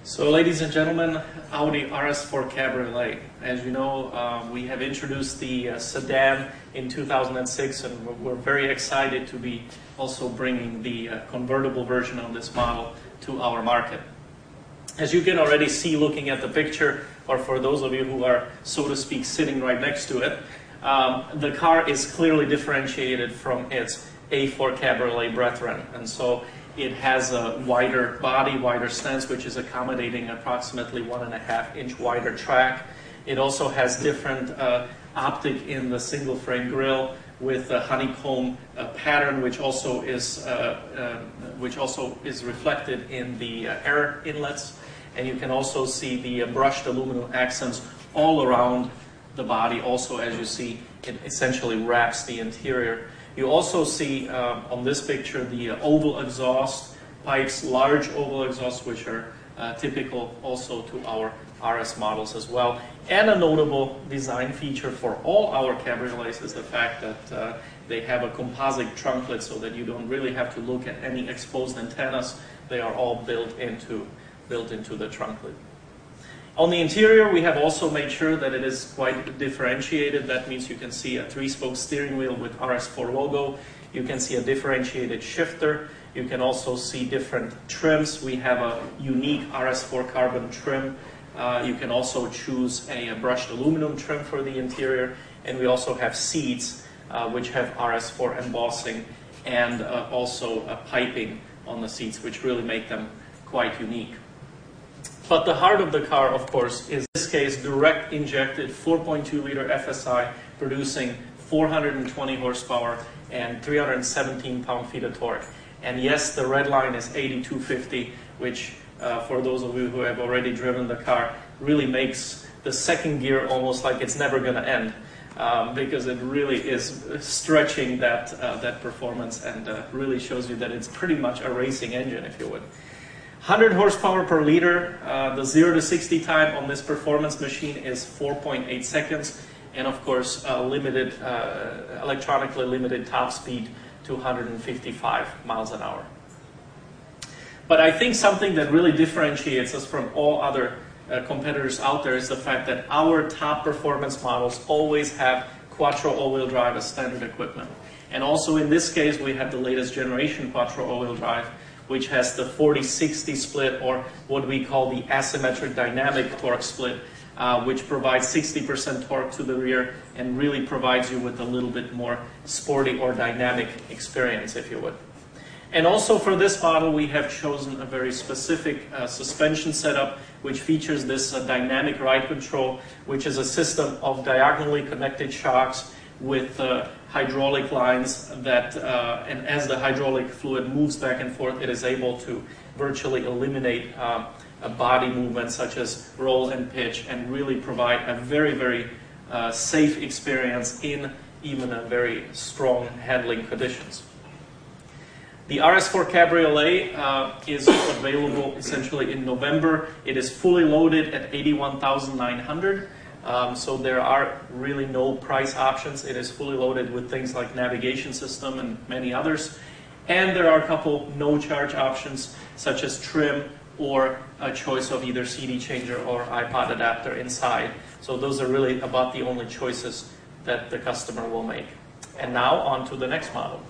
So ladies and gentlemen, Audi RS4 Cabriolet. As you know, we have introduced the sedan in 2006, and we're very excited to be also bringing the convertible version of this model to our market. As you can already see looking at the picture, or for those of you who are, so to speak, sitting right next to it, the car is clearly differentiated from its A4 Cabriolet brethren. And so it has a wider body, wider stance, which is accommodating approximately 1.5-inch wider track. It also has different optic in the single frame grille with a honeycomb pattern, which also is reflected in the air inlets. And you can also see the brushed aluminum accents all around the body. Also, as you see, it essentially wraps the interior. You also see on this picture the oval exhaust pipes, large oval exhausts, which are typical also to our RS models as well. And a notable design feature for all our cabriolets is the fact that they have a composite trunk lid, so that you don't really have to look at any exposed antennas. They are all built into the trunk lid. On the interior, we have also made sure that it is quite differentiated. That means you can see a 3-spoke steering wheel with RS4 logo. You can see a differentiated shifter. You can also see different trims. We have a unique RS4 carbon trim. You can also choose a brushed aluminum trim for the interior. And we also have seats which have RS4 embossing and also a piping on the seats, which really make them quite unique. But the heart of the car, of course, is in this case direct injected 4.2-liter FSI producing 420 horsepower and 317 pound-feet of torque. And yes, the red line is 8250, which for those of you who have already driven the car really makes the second gear almost like it's never going to end, because it really is stretching that performance and really shows you that it's pretty much a racing engine, if you would. 100 horsepower per liter. The 0 to 60 time on this performance machine is 4.8 seconds, and of course electronically limited top speed to 155 miles an hour. But I think something that really differentiates us from all other competitors out there is the fact that our top performance models always have quattro all-wheel drive as standard equipment. And also in this case we have the latest generation quattro all-wheel drive, which has the 40-60 split, or what we call the asymmetric dynamic torque split, which provides 60% torque to the rear and really provides you with a little bit more sporty or dynamic experience, if you would. And also for this model, we have chosen a very specific suspension setup, which features this dynamic ride control, which is a system of diagonally connected shocks with hydraulic lines that, and as the hydraulic fluid moves back and forth, it is able to virtually eliminate a body movement such as roll and pitch, and really provide a very, very safe experience in even a very strong handling conditions. The RS4 Cabriolet is available essentially in November. It is fully loaded at $81,900. So there are really no price options. It is fully loaded with things like navigation system and many others. And there are a couple no-charge options, such as trim or a choice of either CD changer or iPod adapter inside. So those are really about the only choices that the customer will make. And now on to the next model.